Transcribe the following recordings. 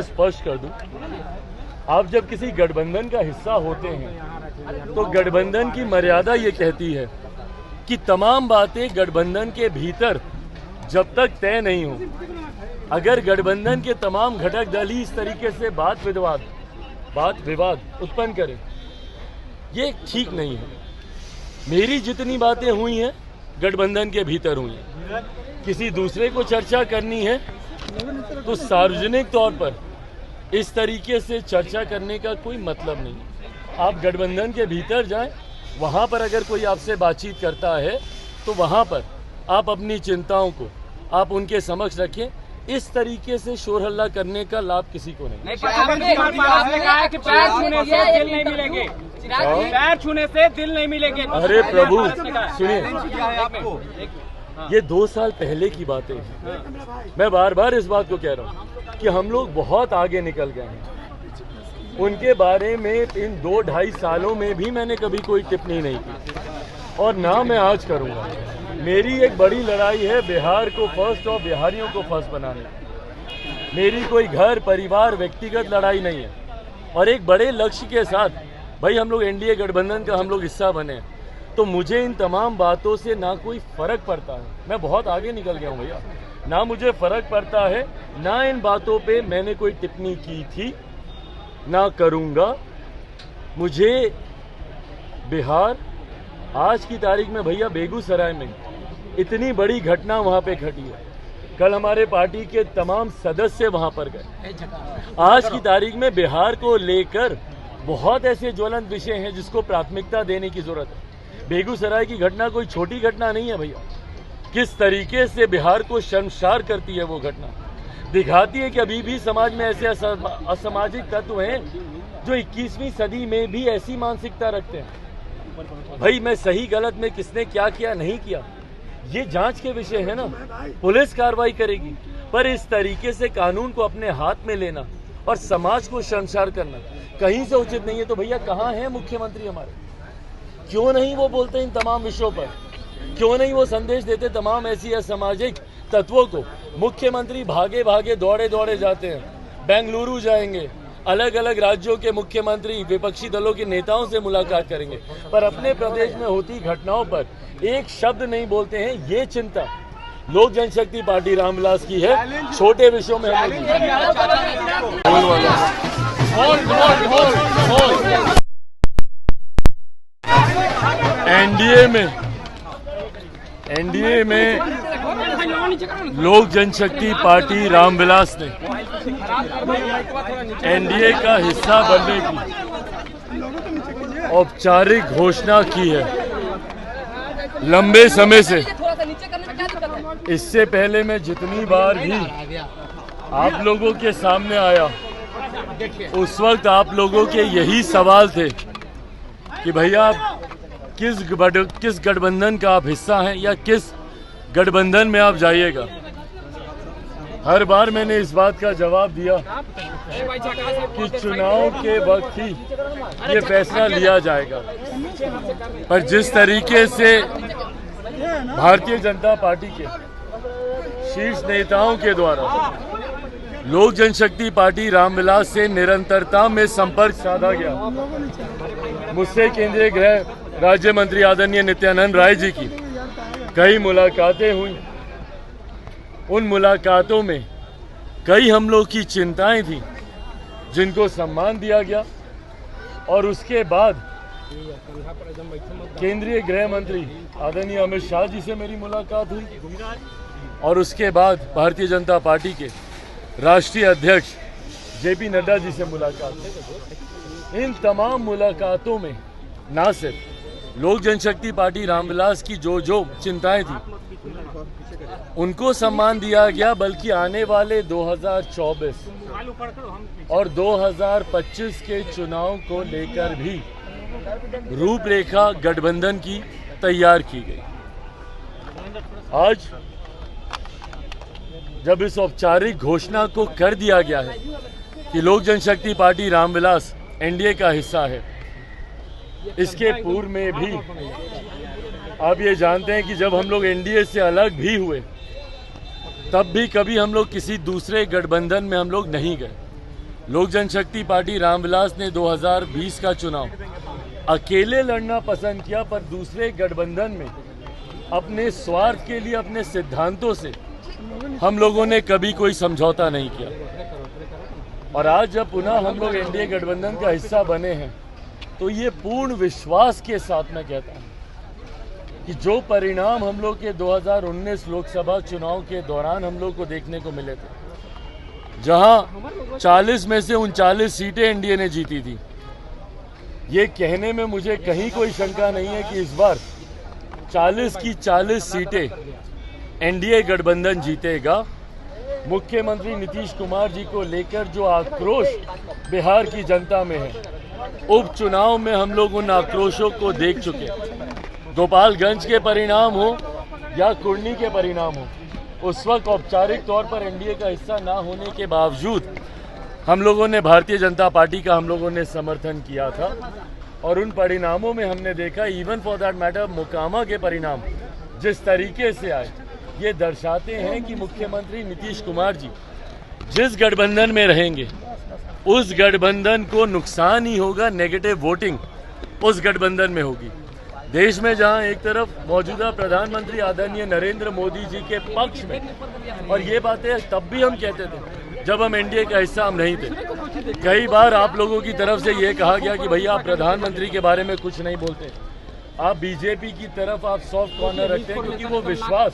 स्पष्ट कर दूं, आप जब किसी गठबंधन का हिस्सा होते हैं तो गठबंधन की मर्यादा ये कहती है कि तमाम बातें गठबंधन के भीतर जब तक तय नहीं हो, अगर गठबंधन के तमाम घटक दल ही इस तरीके से बात विवाद उत्पन्न करें, ये ठीक नहीं है। मेरी जितनी बातें हुई हैं गठबंधन के भीतर हुई हैं। किसी दूसरे को चर्चा करनी है तो सार्वजनिक तौर पर इस तरीके से चर्चा करने का कोई मतलब नहीं। आप गठबंधन के भीतर जाएं, वहां पर अगर कोई आपसे बातचीत करता है तो वहां पर आप अपनी चिंताओं को आप उनके समक्ष रखें। इस तरीके से शोर हल्ला करने का लाभ किसी को नहीं। आपने कहा है कि पैर छूने से दिल नहीं मिलेंगे, पैर छूने से दिल नहीं मिलेंगे। अरे प्रभु सुनिए, ये 2 साल पहले की बातें हैं। मैं बार बार इस बात को कह रहा हूँ कि हम लोग बहुत आगे निकल गए हैं। उनके बारे में इन 2-2.5 सालों में भी मैंने कभी कोई टिप्पणी नहीं की और ना मैं आज करूँगा। मेरी एक बड़ी लड़ाई है बिहार को फर्स्ट और बिहारियों को फर्स्ट बनाने की। मेरी कोई घर परिवार व्यक्तिगत लड़ाई नहीं है। और एक बड़े लक्ष्य के साथ भाई हम लोग एनडीए गठबंधन का हम लोग हिस्सा बने, तो मुझे इन तमाम बातों से ना कोई फर्क पड़ता है। मैं बहुत आगे निकल गया हूँ भैया, ना मुझे फर्क पड़ता है, ना इन बातों पे मैंने कोई टिप्पणी की थी, ना करूँगा। मुझे बिहार आज की तारीख में भैया बेगूसराय में इतनी बड़ी घटना वहाँ पे घटी है। कल हमारे पार्टी के तमाम सदस्य वहाँ पर गए। आज की तारीख में बिहार को लेकर बहुत ऐसे ज्वलंत विषय हैं जिसको प्राथमिकता देने की जरूरत है। बेगूसराय की घटना कोई छोटी घटना नहीं है भैया। किस तरीके से बिहार को शर्मसार करती है वो घटना, दिखाती है कि अभी भी समाज में ऐसे असामाजिक तत्व हैं जो 21वीं सदी में भी ऐसी मानसिकता रखते हैं। भाई मैं सही गलत में किसने क्या किया नहीं किया ये जांच के विषय है ना, पुलिस कार्रवाई करेगी। पर इस तरीके से कानून को अपने हाथ में लेना और समाज को शर्मसार करना कहीं से उचित नहीं है। तो भैया कहाँ है मुख्यमंत्री हमारे? क्यों नहीं वो बोलते इन तमाम विषयों पर? क्यों नहीं वो संदेश देते तमाम ऐसी असामाजिक तत्वों को? मुख्यमंत्री भागे भागे दौड़े दौड़े जाते हैं, बेंगलुरु जाएंगे, अलग अलग राज्यों के मुख्यमंत्री विपक्षी दलों के नेताओं से मुलाकात करेंगे, पर अपने प्रदेश में होती घटनाओं पर एक शब्द नहीं बोलते हैं। ये चिंता लोक जनशक्ति पार्टी रामविलास की है। छोटे विषयों में एनडीए में लोक जनशक्ति पार्टी रामविलास ने एनडीए का हिस्सा बनने की औपचारिक घोषणा की है लंबे समय से। इससे पहले मैं जितनी बार भी आप लोगों के सामने आया, उस वक्त आप लोगों के यही सवाल थे कि भैया आप किस गठबंधन का आप हिस्सा हैं या किस गठबंधन में आप जाइएगा। हर बार मैंने इस बात का जवाब दिया कि चुनाव के वक्त ही ये फैसला लिया जाएगा। पर जिस तरीके से भारतीय जनता पार्टी के शीर्ष नेताओं के द्वारा लोक जनशक्ति पार्टी रामविलास से निरंतरता में संपर्क साधा गया, मुझसे केंद्रीय गृह राज्य मंत्री आदरणीय नित्यानंद राय जी की कई मुलाकातें हुई। उन मुलाकातों में कई हम लोग की चिंताएं थी जिनको सम्मान दिया गया। और उसके बाद केंद्रीय गृह मंत्री आदरणीय अमित शाह जी से मेरी मुलाकात हुई और उसके बाद भारतीय जनता पार्टी के राष्ट्रीय अध्यक्ष जेपी नड्डा जी से मुलाकात हुई। इन तमाम मुलाकातों में ना सिर्फ लोक जनशक्ति पार्टी रामविलास की जो चिंताएं थी उनको सम्मान दिया गया, बल्कि आने वाले 2024 और 2025 के चुनाव को लेकर भी रूपरेखा गठबंधन की तैयार की गई। आज जब इस औपचारिक घोषणा को कर दिया गया है कि लोक जनशक्ति पार्टी रामविलास एनडीए का हिस्सा है, इसके पूर्व में भी आप ये जानते हैं कि जब हम लोग एनडीए से अलग भी हुए तब भी कभी हम लोग किसी दूसरे गठबंधन में हम लोग नहीं गए। लोक जनशक्ति पार्टी रामविलास ने 2020 का चुनाव अकेले लड़ना पसंद किया, पर दूसरे गठबंधन में अपने स्वार्थ के लिए, अपने सिद्धांतों से हम लोगों ने कभी कोई समझौता नहीं किया। और आज जब पुनः हम लोग एनडीए गठबंधन का हिस्सा बने हैं, तो ये पूर्ण विश्वास के साथ मैं कहता हूं कि जो परिणाम हम लोग के 2019 लोकसभा चुनाव के दौरान हम लोग को देखने को मिले थे, जहां 40 में से 39 सीटें एनडीए ने जीती थी, ये कहने में मुझे कहीं कोई शंका नहीं है कि इस बार 40 की 40 सीटें एनडीए गठबंधन जीतेगा। मुख्यमंत्री नीतीश कुमार जी को लेकर जो आक्रोश बिहार की जनता में है, उपचुनाव में हम लोग उन आक्रोशों को देख चुके। गोपालगंज के परिणाम हो या कुर्नी के परिणाम हो, उस वक्त औपचारिक तौर पर एनडीए का हिस्सा ना होने के बावजूद हम लोगों ने भारतीय जनता पार्टी का हम लोगों ने समर्थन किया था। और उन परिणामों में हमने देखा, even for that matter Mokama के परिणाम जिस तरीके से आए, ये दर्शाते हैं कि मुख्यमंत्री नीतीश कुमार जी जिस गठबंधन में रहेंगे उस गठबंधन को नुकसान ही होगा, नेगेटिव वोटिंग उस गठबंधन में होगी। देश में जहां एक तरफ मौजूदा प्रधानमंत्री आदरणीय नरेंद्र मोदी जी के पक्ष में, और ये बातें तब भी हम कहते थे जब हम एनडीए का हिस्सा हम नहीं थे। कई बार आप लोगों की तरफ से ये कहा गया कि भैया आप प्रधानमंत्री के बारे में कुछ नहीं बोलते, आप बीजेपी की तरफ आप सॉफ्ट कॉर्नर रखते हैं, क्योंकि वो विश्वास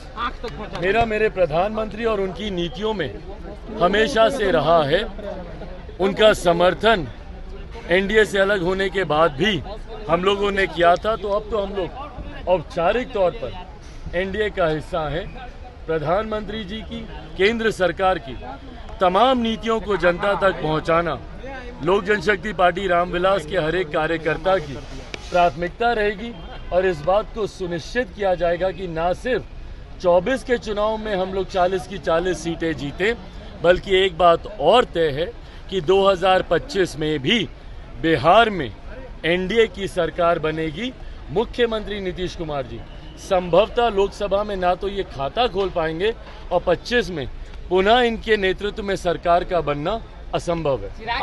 मेरे प्रधानमंत्री और उनकी नीतियों में हमेशा से रहा है। उनका समर्थन एनडीए से अलग होने के बाद भी हम लोगों ने किया था। तो अब तो हम लोग औपचारिक तौर पर एनडीए का हिस्सा हैं। प्रधानमंत्री जी की, केंद्र सरकार की तमाम नीतियों को जनता तक पहुंचाना लोक जनशक्ति पार्टी रामविलास के हर एक कार्यकर्ता की प्राथमिकता रहेगी। और इस बात को सुनिश्चित किया जाएगा कि ना सिर्फ 24 के चुनाव में हम लोग 40 की 40 सीटें जीते, बल्कि एक बात और तय है कि 2025 में भी बिहार में एनडीए की सरकार बनेगी। मुख्यमंत्री नीतीश कुमार जी संभवतः लोकसभा में ना तो ये खाता खोल पाएंगे, और 25 में पुनः इनके नेतृत्व में सरकार का बनना असंभव है।